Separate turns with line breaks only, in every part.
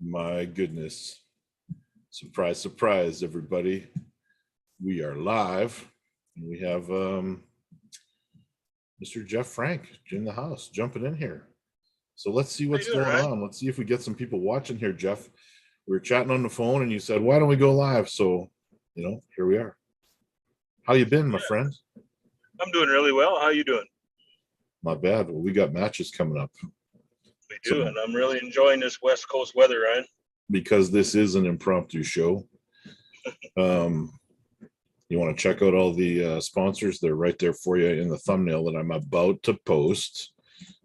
My goodness. Surprise, surprise, everybody. We are live. And we have Mr. Jeff Frank in the house jumping in here. So let's see what's going on. Let's see if we get some people watching here, Jeff. We were chatting on the phone and you said, why don't we go live? So, here we are. How you been, my friend?
I'm doing really well. How you doing?
Not bad. Well, we got matches coming up.
We do, and I'm really enjoying this West Coast weather, Ryan.
Because this is an impromptu show. You want to check out all the sponsors? They're right there for you in the thumbnail that I'm about to post.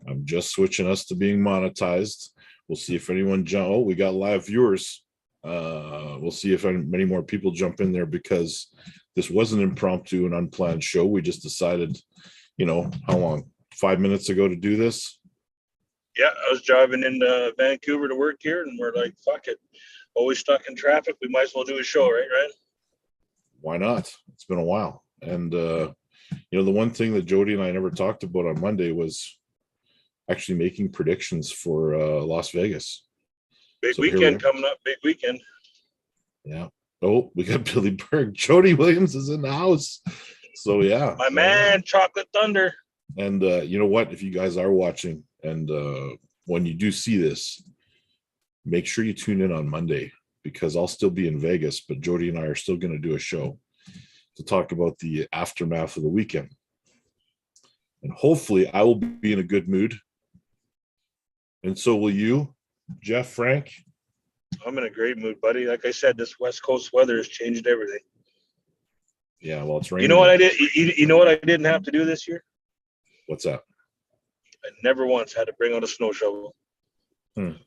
I'm just switching us to being monetized. We'll see if anyone oh, we got live viewers. We'll see if many more people jump in there because this was an impromptu and unplanned show. We just decided, how long? 5 minutes ago to do this.
Yeah, I was driving into Vancouver to work here, and we're like, fuck it. Always stuck in traffic. We might as well do a show, right, Ryan?
Why not? It's been a while. And, the one thing that Jody and I never talked about on Monday was actually making predictions for Las Vegas.
Big weekend coming up. Big weekend.
Yeah. Oh, we got Billy Berg. Jody Williams is in the house. So, yeah.
My man, Chocolate Thunder.
And you know what? If you guys are watching and when you do see this, make sure you tune in on Monday because I'll still be in Vegas, but Jody and I are still going to do a show to talk about the aftermath of the weekend. And hopefully I will be in a good mood. And so will you, Jeff Frank?
I'm in a great mood, buddy. Like I said, this West Coast weather has changed everything.
Yeah, well, it's raining.
You know what I did? You know what I didn't have to do this year?
What's that?
I never once had to bring out a snow shovel.
Didn't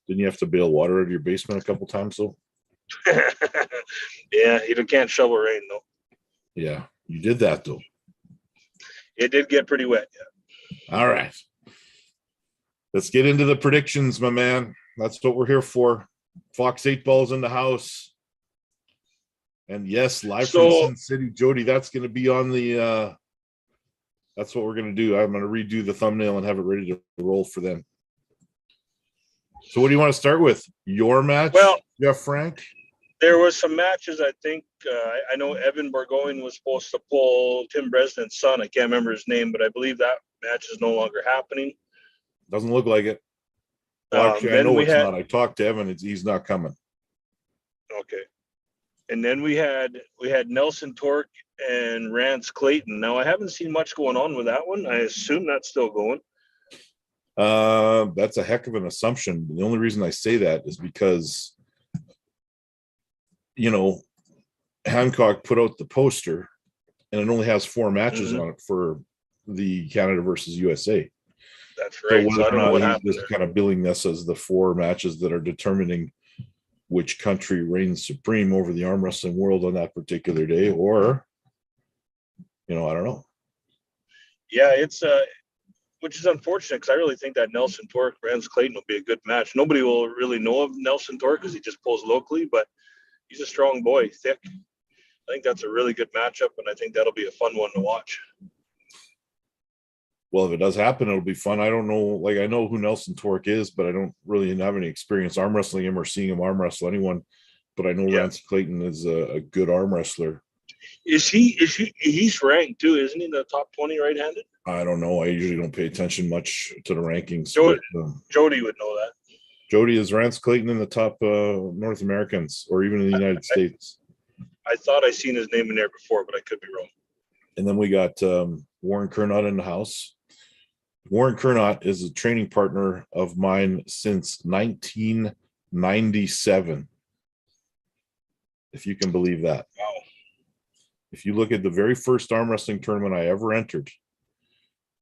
you have to bail water out of your basement a couple times, though?
Yeah, you can't shovel rain, though.
Yeah, you did that, though.
It did get pretty wet, yeah.
All right. Let's get into the predictions, my man. That's what we're here for. Fox 8 Ball's in the house. And yes, live from Sin City. Jody, that's going to be on the that's what we're going to do. I'm going to redo the thumbnail and have it ready to roll for them. So what do you want to start with? Your match,
well,
Jeff Frank?
There was some matches, I think. I know Evan Burgoyne was supposed to pull Tim Bresnan's son. I can't remember his name, but I believe that match is no longer happening.
Doesn't look like it. Well, actually, I know it's not. I talked to Evan. He's not coming.
Okay. And then we had Nelson Torque and Rance Clayton. Now, I haven't seen much going on with that one. I assume that's still going.
That's a heck of an assumption. The only reason I say that is because, Hancock put out the poster and it only has 4 matches on it for the Canada versus USA.
That's right.
So whether or not he's just kind of billing this as the 4 matches that are determining which country reigns supreme over the arm wrestling world on that particular day, or, I don't know.
Yeah, it's which is unfortunate because I really think that Nelson Torque, Rance Clayton will be a good match. Nobody will really know of Nelson Torque because he just pulls locally, but he's a strong boy, thick. I think that's a really good matchup, and I think that'll be a fun one to watch.
Well, if it does happen, it'll be fun. I don't know. Like, I know who Nelson Torque is, but I don't really have any experience arm wrestling him or seeing him arm wrestle anyone. But I know Rance Clayton is a good arm wrestler. He's ranked too, isn't he, in the top 20 right-handed? I don't know. I usually don't pay attention much to the rankings.
Jody would know that.
Jody, is Rance Clayton in the top North Americans or even in the United States?
I thought I seen his name in there before, but I could be wrong.
And then we got Warren Cournot in the house. Warren Cournot is a training partner of mine since 1997. If you can believe that.
Wow.
If you look at the very first arm wrestling tournament I ever entered,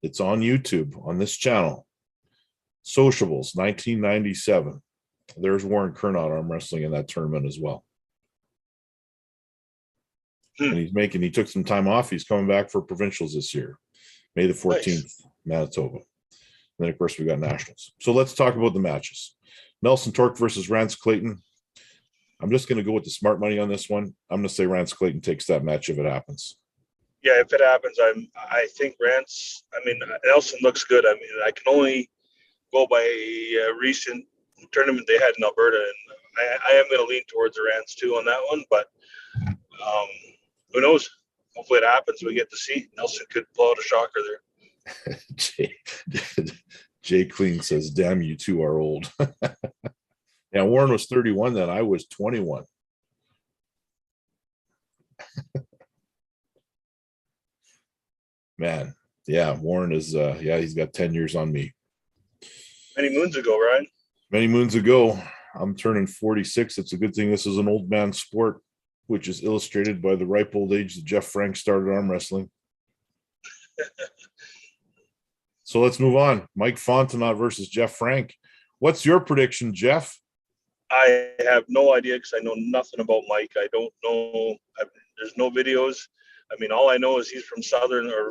it's on YouTube on this channel. Sociables, 1997. There's Warren Cournot arm wrestling in that tournament as well. And he took some time off. He's coming back for provincials this year, May the 14th, nice. Manitoba. And then, of course, we got nationals. So let's talk about the matches. Nelson Torque versus Rance Clayton. I'm just going to go with the smart money on this one. I'm going to say Rance Clayton takes that match if it happens.
Yeah, if it happens, I think Rance. I mean, Nelson looks good. I mean, I can only go by recent tournament they had in Alberta, and I am going to lean towards the Rance too on that one. But who knows? Hopefully it happens. We get to see. Nelson could pull out a shocker there.
Jay Clean says, "Damn, you two are old." Yeah, Warren was 31 then. I was 21. Man, yeah, Warren is he's got 10 years on me.
Many moons ago, Ryan.
Many moons ago. I'm turning 46. It's a good thing this is an old man sport, which is illustrated by the ripe old age that Jeff Frank started arm wrestling. So let's move on. Mike Fontenot versus Jeff Frank. What's your prediction, Jeff?
I have no idea because I know nothing about Mike. I don't know. There's no videos. I mean, all I know is he's from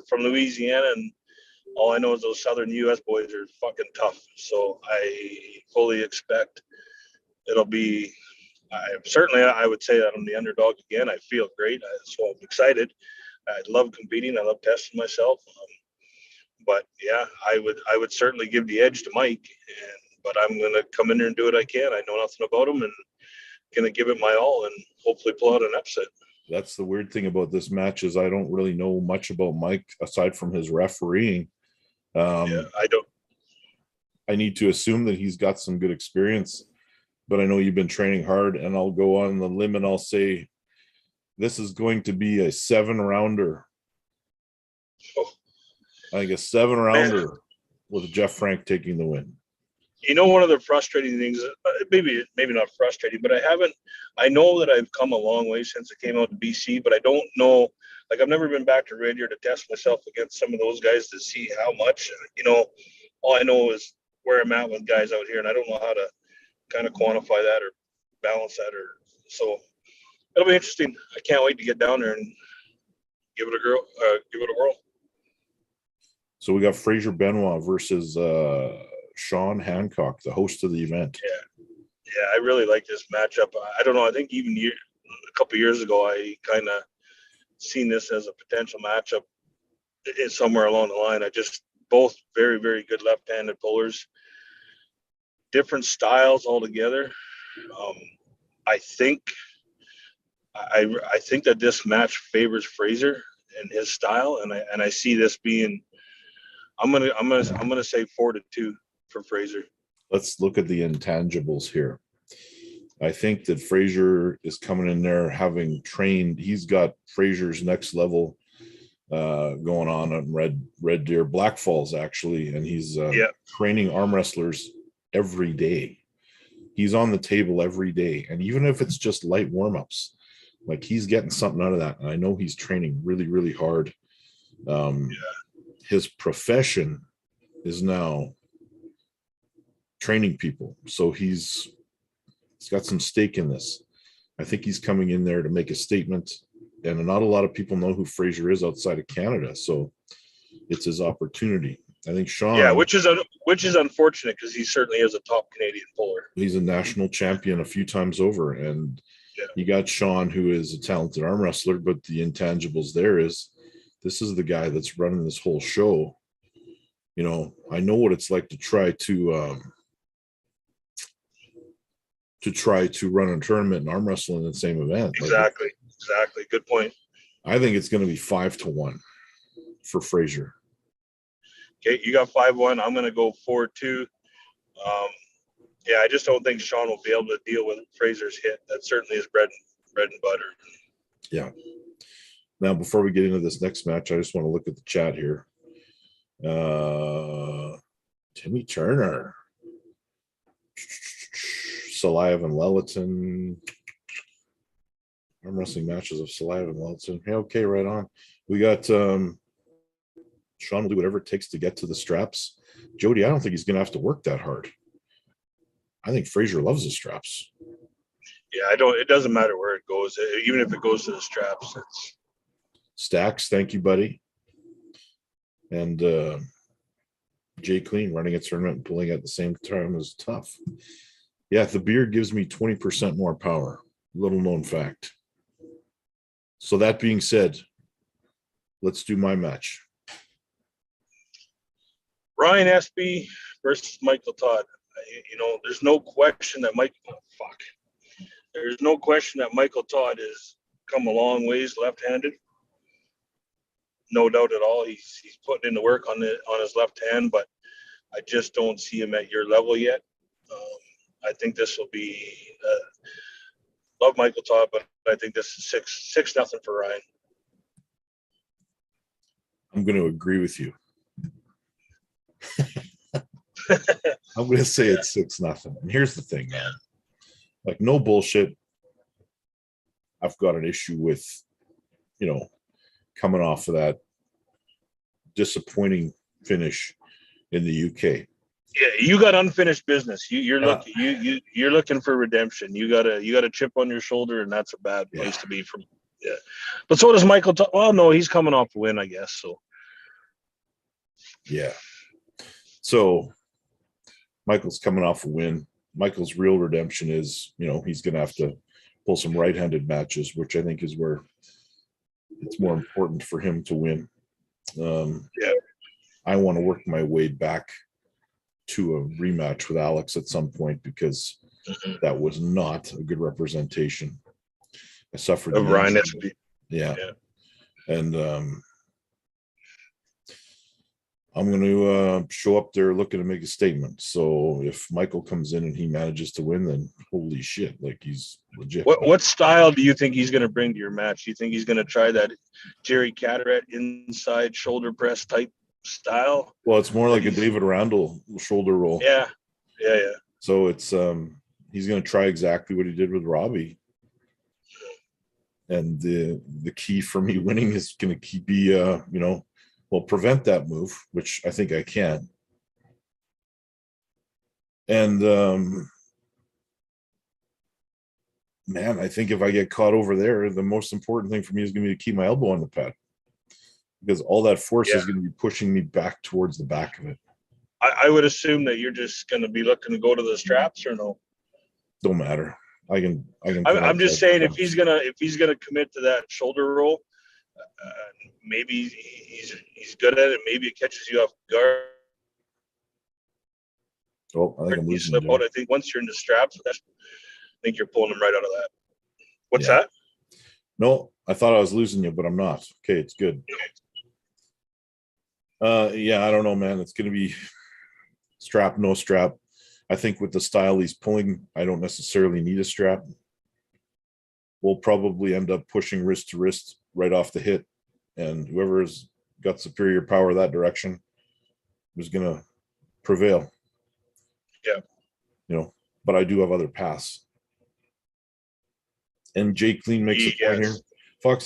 from Louisiana, and all I know is those Southern U.S. boys are fucking tough. So I fully expect it'll be. I would say that I'm the underdog again. I feel great, so I'm excited. I love competing. I love testing myself. But yeah, I would certainly give the edge to Mike, but I'm going to come in there and do what I can. I know nothing about him and going to give it my all and hopefully pull out an upset.
That's the weird thing about this match is I don't really know much about Mike aside from his refereeing.
I don't.
I need to assume that he's got some good experience, but I know you've been training hard, and I'll go on the limb and I'll say this is going to be a 7-rounder.
Oh.
I think a 7-rounder with Jeff Frank taking the win.
You know, one of the frustrating things, maybe not frustrating, but I know that I've come a long way since I came out to BC, but I don't know, like I've never been back to Red Deer to test myself against some of those guys to see how much, all I know is where I'm at with guys out here, and I don't know how to kind of quantify that or balance that, so it'll be interesting. I can't wait to get down there and give it a whirl.
So we got Frasier Benoit versus Sean Hancock, the host of the event.
Yeah, I really like this matchup. I don't know. I think even a couple of years ago, I kind of seen this as a potential matchup somewhere along the line. Both very, very good left-handed pullers, different styles altogether. I think that this match favors Frasier and his style, and I see this being. I'm gonna say 4-2 for Frasier.
Let's look at the intangibles here. I think that Frasier is coming in there having trained. He's got Frasier's next level going on Red Deer, Black Falls actually, and he's training arm wrestlers every day. He's on the table every day, and even if it's just light warm-ups, like he's getting something out of that. And I know he's training really, really hard. His profession is now training people, so he's got some stake in this. I think he's coming in there to make a statement, and not a lot of people know who Frasier is outside of Canada, so it's his opportunity. I think Sean,
which is unfortunate because he certainly is a top Canadian puller.
He's a national champion a few times over, and you got Sean, who is a talented arm wrestler, but the intangibles there is this is the guy that's running this whole show. I know what it's like to try to run a tournament and arm wrestle in the same event.
Exactly. Good point.
I think it's going to be 5-1 for Frasier.
Okay, you got 5-1. I'm going to go 4-2. I just don't think Sean will be able to deal with Frasier's hit. That certainly is bread and butter.
Yeah. Now, before we get into this next match, I just want to look at the chat here. Timmy Turner, Salive and Lelliton, arm wrestling matches of Salive and Lelliton. Yeah, okay, right on. We got Sean will do whatever it takes to get to the straps. Jody, I don't think he's going to have to work that hard. I think Frasier loves the straps.
Yeah, it doesn't matter where it goes, even if it goes to the straps. It's
Stacks, thank you, buddy. And Jay Clean running a tournament and pulling at the same time is tough. Yeah, the beer gives me 20% more power. Little known fact. So that being said, let's do my match.
Ryan Espy versus Michael Todd. there's no question that There's no question that Michael Todd has come a long ways left-handed. No doubt at all. He's putting in the work on his left hand, but I just don't see him at your level yet. I think this will be love Michael Todd, but I think this is 6-0 for Ryan.
I'm going to agree with you. I'm going to say it's 6-0. And here's the thing, man. Like, no bullshit. I've got an issue with, coming off of that disappointing finish in the UK.
Yeah, you got unfinished business. You're looking for redemption. You got a chip on your shoulder, and that's a bad place to be from. Yeah, but so does Michael. Well, no, he's coming off a win, I guess. So.
Yeah. So Michael's coming off a win. Michael's real redemption is, he's going to have to pull some right-handed matches, which I think is where it's more important for him to win. I want to work my way back to a rematch with Alex at some point, because that was not a good representation. I suffered
of Ryan.
Yeah. And I'm going to show up there looking to make a statement. So if Michael comes in and he manages to win, then holy shit, like, he's legit.
What style do you think he's going to bring to your match? Do you think he's going to try that Jerry Cataract inside shoulder press type style?
Well, it's more like a David Randall shoulder roll.
Yeah.
So it's he's going to try exactly what he did with Robbie. And the key for me winning is going to be prevent that move, which I think I can. And man, I think if I get caught over there, the most important thing for me is going to be to keep my elbow on the pad, because all that force is going to be pushing me back towards the back of it.
I would assume that you're just going to be looking to go to the straps, or no?
Don't matter.
I'm just saying, if he's gonna commit to that shoulder roll, maybe he's good at it. Maybe it catches you off guard.
Oh, I think I'm losing you.
I think once you're in the straps, I think you're pulling him right out of that. What's that?
No, I thought I was losing you, but I'm not. Okay, it's good. I don't know, man. It's going to be strap, no strap. I think with the style he's pulling, I don't necessarily need a strap. We'll probably end up pushing wrist to wrist right off the hit, and whoever's got superior power that direction is going to prevail.
Yeah.
But I do have other paths. And Jay Clean makes a point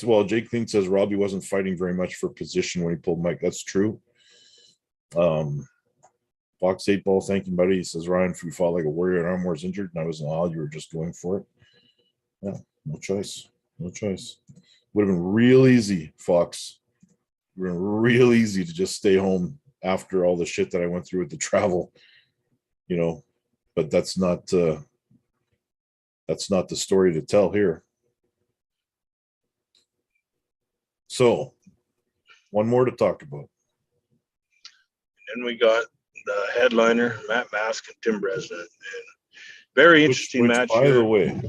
here. Jay Clean says Robbie wasn't fighting very much for position when he pulled Mike. That's true. Fox 8 Ball, thank you, buddy. He says, Ryan, if you fought like a warrior and Armwar is injured, and I was in awe, you were just going for it. Yeah, no choice. Would have been real easy, Fox. It would have been real easy to just stay home after all the shit that I went through with the travel, but that's not the story to tell here. So, one more to talk about.
And then we got the headliner, Matt Mask and Tim Bresnan. And very interesting match.
By the way,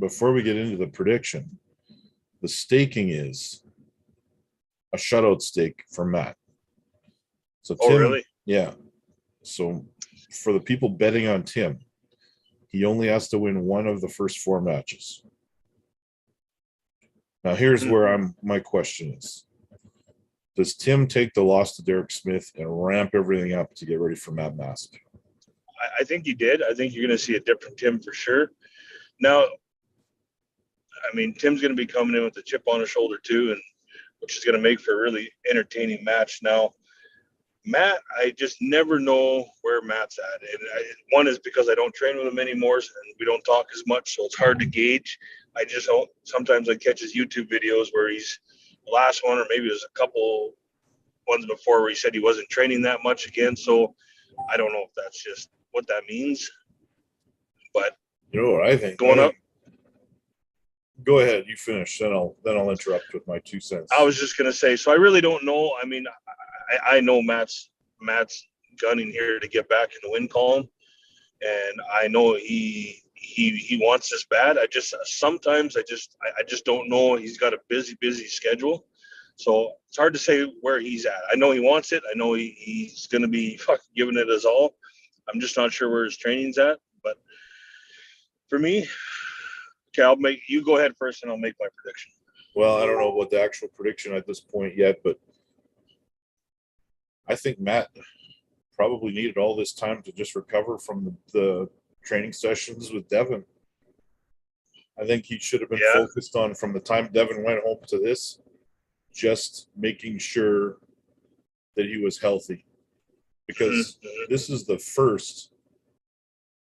before we get into the prediction, the staking is a shutout stake for Matt. So Tim,
really?
Yeah. So for the people betting on Tim, he only has to win one of the first 4 matches. Now here's where my question is. Does Tim take the loss to Derek Smith and ramp everything up to get ready for Matt Mask?
I think he did. I think you're going to see a different Tim for sure. Now, I mean, Tim's going to be coming in with a chip on his shoulder too, and which is going to make for a really entertaining match. Now, Matt, I just never know where Matt's at. And one is because I don't train with him anymore, and we don't talk as much, so it's hard to gauge. I just don't. Sometimes I catch his YouTube videos where he's the last one, or maybe it was a couple ones before where he said he wasn't training that much again. So I don't know if that's just what that means. But
you know what I think?
Up.
Go ahead, you finish. Then I'll interrupt with my 2 cents.
I was just gonna say. So I really don't know. I mean, I know Matt's gunning here to get back in the win column, and I know he wants this bad. Sometimes I just don't know. He's got a busy schedule, so it's hard to say where he's at. I know he wants it. I know he's going to be fucking giving it his all. I'm just not sure where his training's at. But for me, okay, you go ahead first, and I'll make my prediction.
Well, I don't know what the actual prediction at this point yet, but I think Matt probably needed all this time to just recover from the training sessions with Devin. I think he should have been focused on, from the time Devin went home to this, just making sure that he was healthy. Because this is the first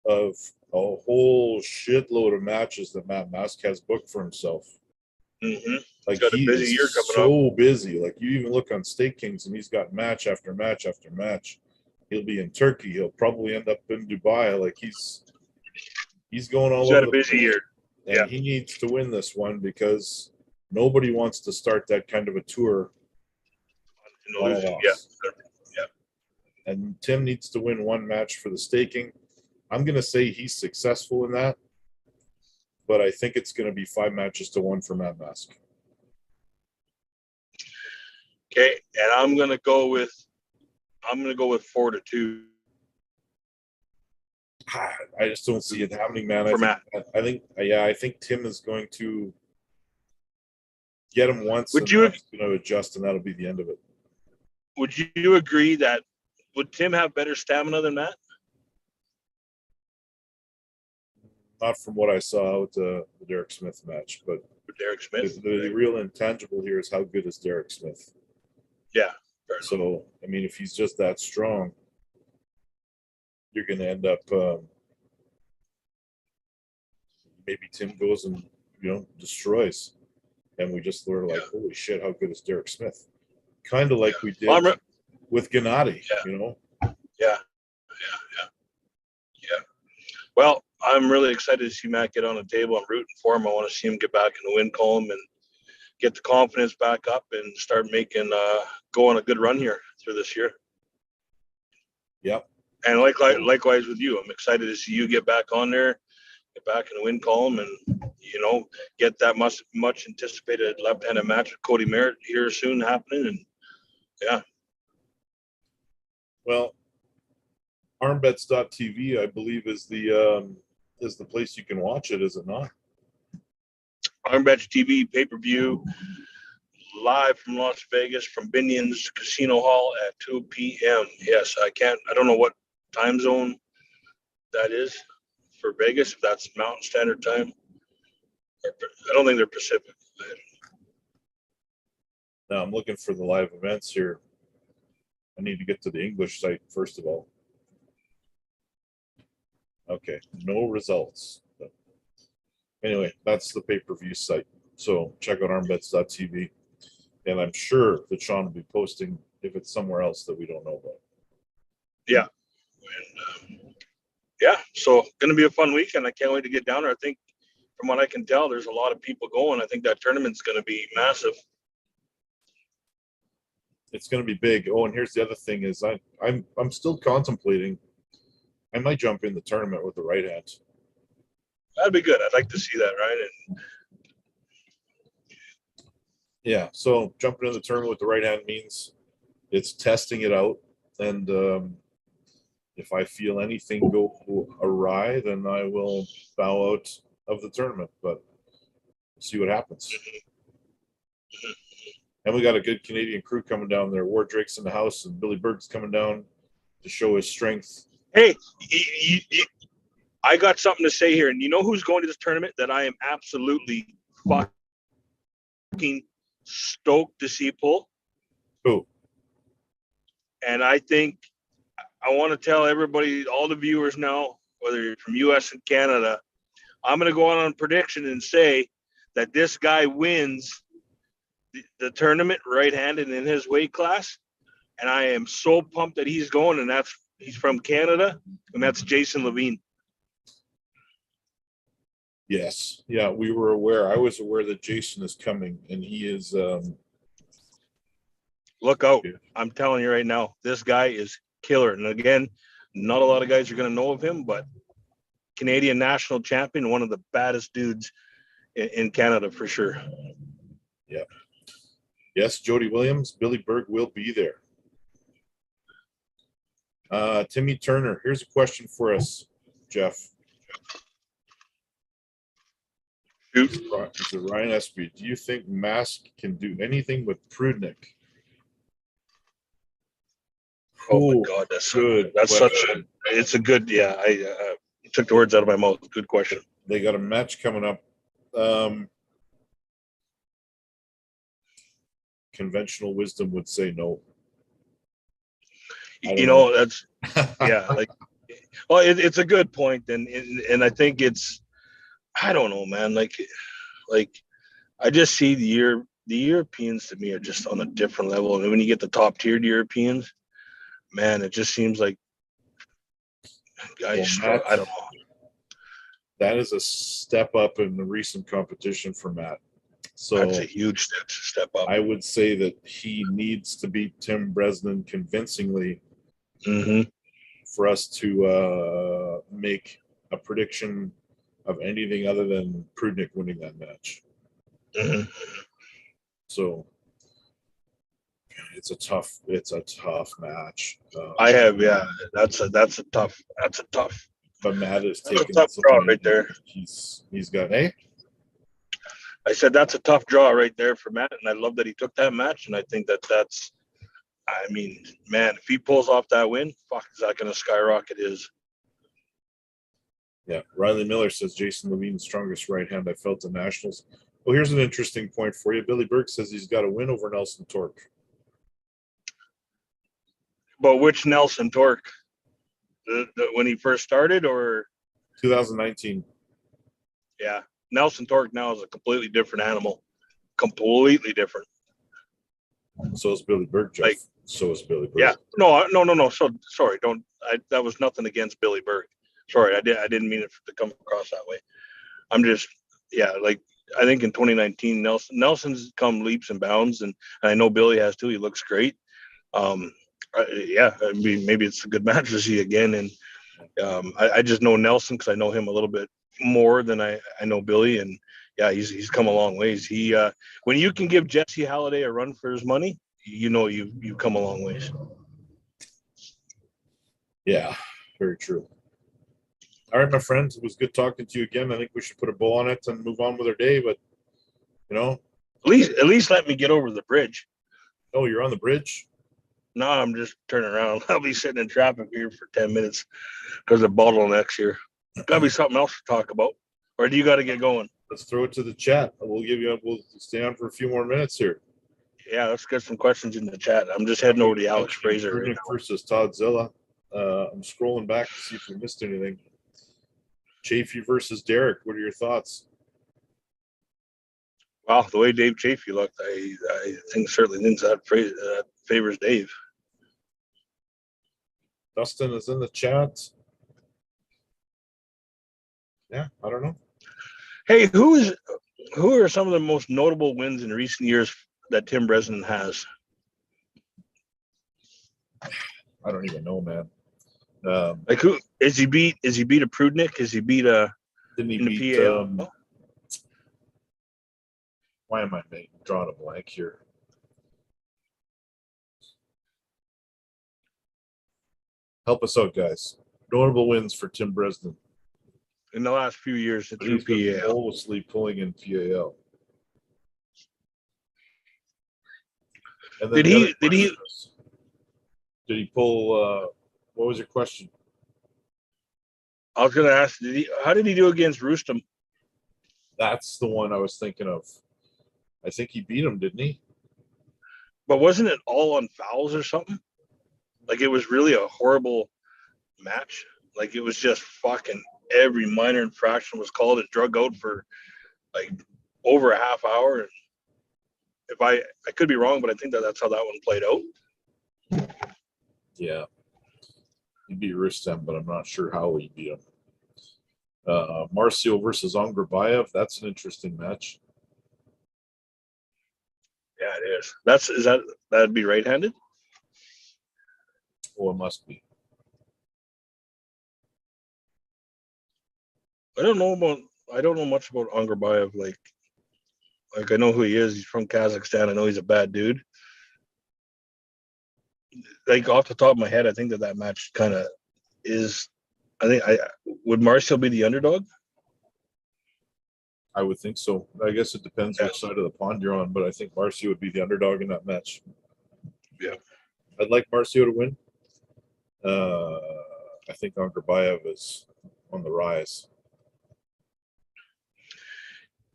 of a whole shitload of matches that Matt Mask has booked for himself.
Mm-hmm.
Like,
got
he
a busy
is
year coming
so
up.
busy. Like, you even look on Steak Kings and he's got match after match after match. He'll be in Turkey. He'll probably end up in Dubai. Like, he's going all
He's
over
got a busy year.
And he needs to win this one, because nobody wants to start that kind of a tour on a loss.
Yeah.
And Tim needs to win one match for the staking. I'm going to say he's successful in that, but I think it's going to be 5-1 for Matt Mask.
Okay, and I'm going to go with 4-2.
I just don't see it happening, man. I think Tim is going to get him once, and Matt's going to adjust, and that'll be the end of it.
Would you agree that would Tim have better stamina than Matt?
Not from what I saw with the Derek Smith match, but
Derek Smith.
The real intangible here is how good is Derek Smith.
Yeah.
So, I mean, if he's just that strong, you're going to end up maybe Tim goes and, destroys. And we just learn, like, holy shit, how good is Derek Smith? Kind of like we did with Gennady,
Yeah. Well, I'm really excited to see Matt get on the table. I'm rooting for him. I want to see him get back in the win column and get the confidence back up and start go on a good run here through this year.
Yep.
And likewise with you, I'm excited to see you get back on there, get back in the win column, and get that much anticipated left-handed match with Cody Merritt here soon happening. And yeah.
Well, ARMBets.tv, I believe, is the place you can watch it, is it not?
ARMBets TV pay-per-view live from Las Vegas, from Binion's Casino Hall at 2 p.m. Yes, I don't know what time zone that is for Vegas, if that's Mountain Standard Time. I don't think they're Pacific.
Now I'm looking for the live events here. I need to get to the English site first of all. Okay, no results. But anyway, that's the pay-per-view site. So check out armbets.tv. And I'm sure that Sean will be posting if it's somewhere else that we don't know about.
Yeah. And, so going to be a fun week, and I can't wait to get down there. I think, from what I can tell, there's a lot of people going. I think that tournament's going to be massive.
It's going to be big. Oh, and here's the other thing is I'm still contemplating. I might jump in the tournament with the right hand.
That'd be good. I'd like to see that, right? And
yeah, so jumping in the tournament with the right hand means it's testing it out. And if I feel anything go awry, then I will bow out of the tournament. But we'll see what happens. And we got a good Canadian crew coming down there. Ward Drake's in the house, and Billy Berg's coming down to show his strength.
Hey, I got something to say here. And you know who's going to this tournament that I am absolutely fucking stoked to see pull?
Who?
And I think I want to tell everybody, all the viewers now, whether you're from U.S. and Canada, I'm going to go on prediction and say that this guy wins the tournament right-handed in his weight class. And I am so pumped that he's going, and he's from Canada, and that's Jason Levine.
Yes. Yeah, we were aware. I was aware that Jason is coming, and he is
look out. I'm telling you right now, this guy is killer. And again, not a lot of guys are going to know of him, but Canadian national champion, one of the baddest dudes in Canada for sure.
Yeah. Yes, Jody Williams, Billy Berg will be there. Timmy Turner, here's a question for us, Jeff.
Shoot.
It's a Ryan Espy. Do you think Mask can do anything with Prudnik?
Oh my God, that's
good.
That's
question.
such a. It's a good. Yeah, I took the words out of my mouth. Good question.
They got a match coming up. Conventional wisdom would say no.
You know, that's yeah. Like, well, it's a good point, and I think it's. I don't know, man. Like I just see the Europeans to me are just on a different level, and when you get the top tiered Europeans, man, it just seems like guys.
Well, Matt,
I don't know.
That is a step up in the recent competition for Matt. So
That's a huge step up.
I would say that he needs to beat Tim Bresnan convincingly for us to make a prediction of anything other than Prudnik winning that match. So it's a tough match.
That's a tough.
But Matt is taking
a tough draw right there.
He's got
I said that's a tough draw right there for Matt, and I love that he took that match. And I think that's. I mean, man, if he pulls off that win, fuck, is that going to skyrocket his?
Yeah, Riley Miller says Jason Levine's strongest right hand I felt in nationals. Well, here's an interesting point for you. Billy Burke says he's got a win over Nelson Torque.
But which Nelson Torque? The when he first started, or
2019?
Yeah, Nelson Torque now is a completely different animal. Completely different.
So is Billy Burke, Jeff. So is Billy Burke.
Yeah, no. So sorry, that was nothing against Billy Burke. Sorry, I didn't mean it to come across that way. I'm just, like I think in 2019, Nelson's come leaps and bounds, and I know Billy has too. He looks great. I mean, maybe it's a good match to see again, and I just know Nelson because I know him a little bit more than I know Billy, and he's come a long ways. He when you can give Jesse Halliday a run for his money, you know you've come a long ways.
Yeah, very true. All right, my friends, it was good talking to you again. I think we should put a bow on it and move on with our day. But at
least let me get over the bridge.
Oh, you're on the bridge?
No, I'm just turning around. I'll be sitting in traffic here for 10 minutes because of bottlenecks here. Gotta be something else to talk about. Or do you got to get going?
Let's throw it to the chat. We'll stay on for a few more minutes here.
Yeah, let's get some questions in the chat. I'm just heading over to Alex Fraser.
Right versus Todd Zilla. I'm scrolling back to see if we missed anything. Chafee versus Derek. What are your thoughts?
Wow, the way Dave Chafee looked, I think certainly thinks that favors Dave.
Dustin is in the chat. Yeah, I don't know.
Hey, who are some of the most notable wins in recent years that Tim Bresnan has?
I don't even know, man.
Like who is he beat? Is he beat a Prudnik? Is he beat a?
Didn't he beat? Why am I drawing a blank here? Help us out, guys. Notable wins for Tim Bresnan
in the last few years through
PAL. Mostly pulling in PAL. And then did he pull? What was your question?
I was going to ask, how did he do against Rustam?
That's the one I was thinking of. I think he beat him, didn't he?
But wasn't it all on fouls or something? Like it was really a horrible match. Like it was just fucking every minor infraction was called. It drug out for like over a half hour. And if I could be wrong, but I think that's how that one played out.
Yeah. He beat Rustam, but I'm not sure how he beat him. Marcio versus Angrabayev. That's an interesting match.
Yeah, it is. That'd be right-handed?
Oh, it must be.
I don't know much about Angarbayev. Like I know who he is. He's from Kazakhstan. I know he's a bad dude. Like off the top of my head, I think that match kind of is. Would Martial be the underdog?
I would think so. I guess it depends which side of the pond you're on, but I think Marcio would be the underdog in that match.
Yeah.
I'd like Marcio to win. I think Angarbayev is on the rise.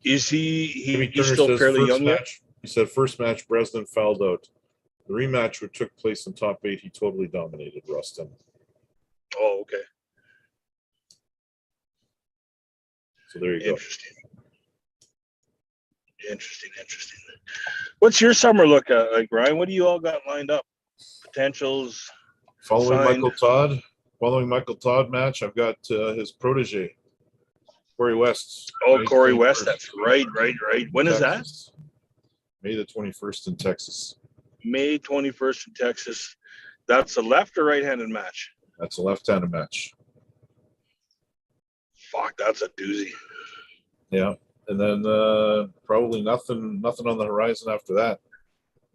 Is he's still fairly young yet?
He said first match, Breslin fouled out. The rematch, which took place in top 8, he totally dominated Rustin.
Oh, okay.
So there you go.
Interesting. What's your summer look like, Brian? What do you all got lined up? Potentials?
Following Michael Todd match, I've got his protege, Corey West.
Oh, Corey West. That's right. When is that?
May the 21st in Texas.
May 21st in Texas. That's a left or right-handed match?
That's a left-handed match.
Fuck, that's a doozy.
Yeah. And then probably nothing on the horizon after that.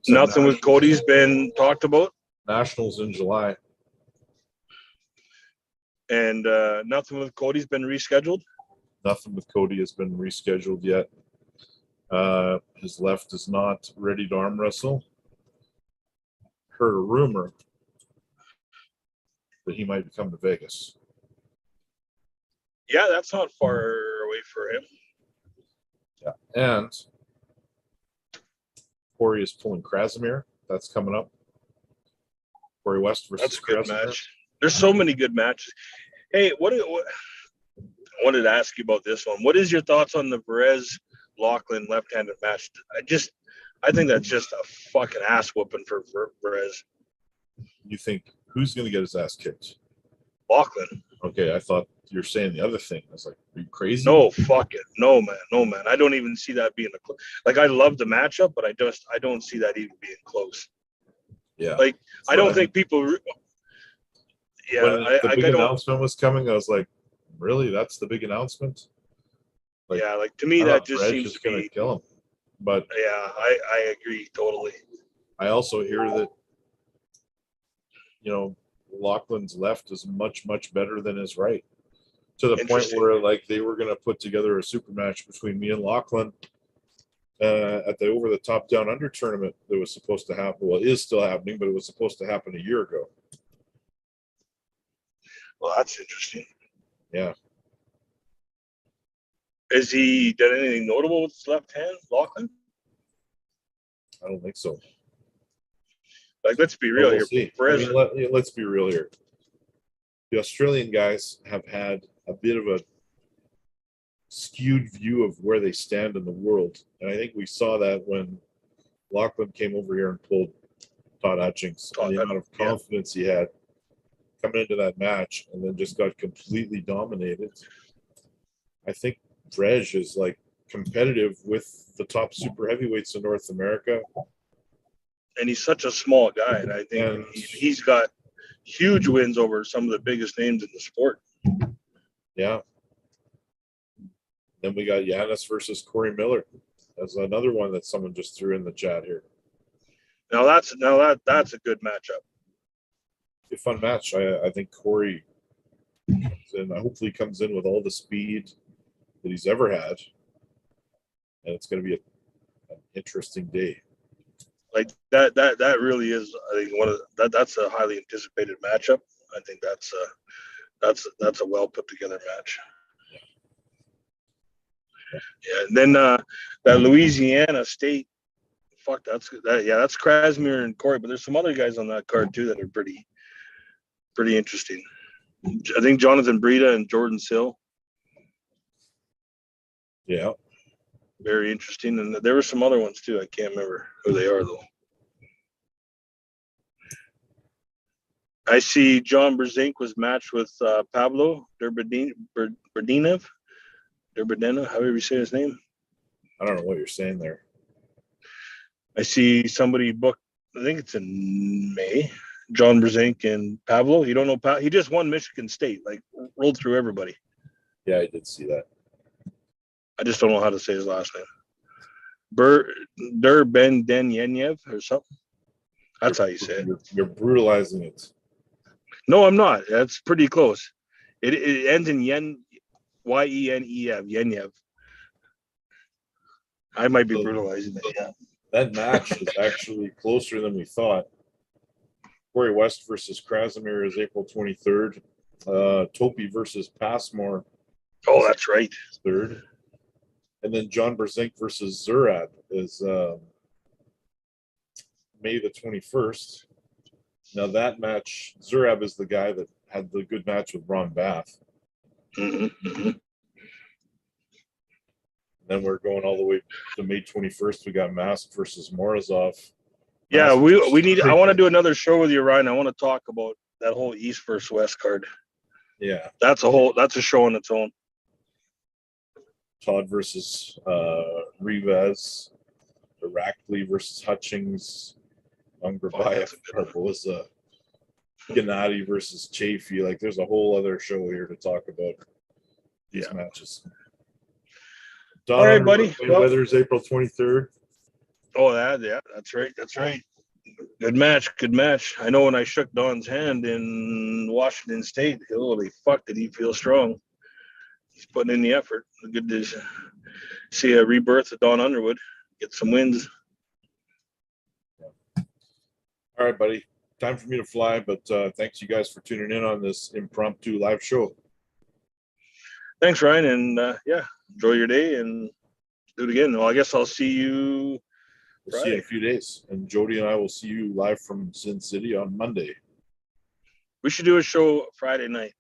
So nothing with Cody's been talked about?
Nationals in July.
And nothing with Cody's been rescheduled?
Nothing with Cody has been rescheduled yet. His left is not ready to arm wrestle. Heard a rumor that he might come to Vegas.
Yeah, that's not far away for him.
Yeah, and Corey is pulling Krasimir. That's coming up. Corey West versus
That's a good
Krasimir.
match. There's so many good matches. Hey, what I wanted to ask you about this one. What is your thoughts on the Perez-Lachlan left-handed match? I think that's just a fucking ass whooping for Perez.
You think who's going to get his ass kicked?
Lachlan.
Okay, I thought you were saying the other thing. I was like, are you crazy?
No, fuck it. No, man. I don't even see that being I love the matchup, but I don't see that even being close.
Yeah.
Like, I don't think people. Yeah.
When the big announcement was coming, I was like, really? That's the big announcement?
Like, yeah, like to me, that just seems to
going to kill him. But
yeah, I agree totally.
I also hear that, Lachlan's left is much, much better than his right. To the point where, like, they were going to put together a super match between me and Lachlan at the Over the Top Down Under tournament that was supposed to happen. Well, it is still happening, but it was supposed to happen a year ago.
Well, that's interesting.
Yeah.
Has he done anything notable with his left hand, Lachlan?
I don't think so.
Like, let's be real here.
Let's be real here. The Australian guys have had a bit of a skewed view of where they stand in the world. And I think we saw that when Lachlan came over here and pulled Todd Hutchings. And the amount of confidence he had coming into that match and then just got completely dominated. I think Drej is like competitive with the top super heavyweights in North America.
And he's such a small guy. And I think he's got huge wins over some of the biggest names in the sport.
Yeah. Then we got Yannis versus Corey Miller. That's another one that someone just threw in the chat here.
Now that's a good matchup.
A fun match. I think Corey and hopefully comes in with all the speed that he's ever had. And it's going to be an interesting day.
Like that really is, I think that's a highly anticipated matchup. I think that's a well put together match. Yeah, and then that Louisiana State, that's Krasimir and Corey, but there's some other guys on that card too that are pretty interesting. I think Jonathan Breida and Jordan Sill.
Yeah.
Very interesting. And there were some other ones too. I can't remember who they are though. I see John Berzink was matched with Pablo Durbadenov, however you say his name.
I don't know what you're saying there.
I see somebody booked, I think it's in May, John Berzink and Pablo. You don't know, he just won Michigan State, like rolled through everybody.
Yeah, I did see that.
I just don't know how to say his last name. Derbendenyev or something. That's how you say it.
You're brutalizing it.
No, I'm not. That's pretty close. It ends in Yenev, Yenev. I might be brutalizing it. Yeah.
That match is actually closer than we thought. Corey West versus Krasimir is April 23rd. Topi versus Passmore.
Oh, that's right.
3rd. And then John Berzink versus Zurad is May the 21st. Now that match, Zurab is the guy that had the good match with Ron Bath.
Mm-hmm.
Then we're going all the way to May 21st. We got Mask versus Morozov.
Yeah, we need. I want to do another show with you, Ryan. I want to talk about that whole East versus West card.
Yeah,
that's a show on its own.
Todd versus Rivas, Irakli versus Hutchings, Ungrabayev, Barboza, Gennady versus Chafee. Like, there's a whole other show here to talk about these matches.
All right, buddy.
Weather's April 23rd.
Oh, that's right. That's right. Good match. I know when I shook Don's hand in Washington State, holy fuck, did he feel strong. He's putting in the effort. Good to see a rebirth of Don Underwood. Get some wins.
All right, buddy. Time for me to fly, but thanks you guys for tuning in on this impromptu live show.
Thanks, Ryan, and enjoy your day and do it again. Well, I guess I'll see you
We'll see you in a few days. And Jody and I will see you live from Sin City on Monday.
We should do a show Friday night.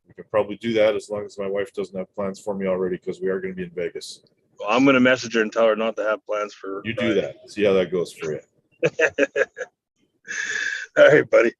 We can probably do that as long as my wife doesn't have plans for me already, because we are going to be in Vegas.
Well, I'm going to message her and tell her not to have plans for
You
Friday.
do that. See how that goes for you.
All right, buddy.